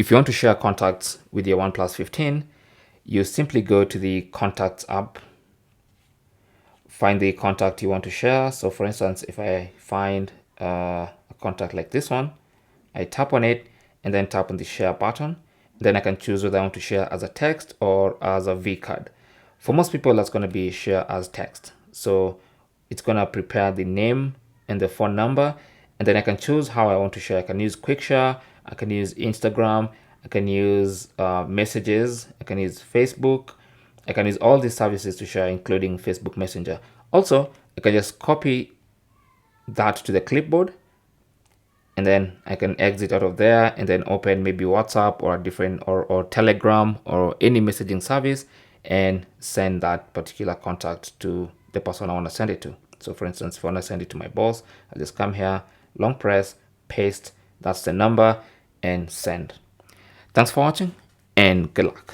If you want to share contacts with your OnePlus 15, you simply go to the Contacts app, find the contact you want to share. So for instance, if I find a contact like this one, I tap on it and then tap on the share button. Then I can choose whether I want to share as a text or as a vCard. For most people, that's going to be share as text. So it's going to prepare the name and the phone number, and then I can choose how I want to share. I can use quick share, I can use Instagram, I can use messages, I can use Facebook, I can use all these services to share, including Facebook Messenger. Also, I can just copy that to the clipboard, and then I can exit out of there and then open maybe WhatsApp or a different or Telegram or any messaging service and send that particular contact to the person I want to send it to. So for instance, if I want to send it to my boss, I just come here, long press, paste, that's the number, and send. Thanks for watching and good luck.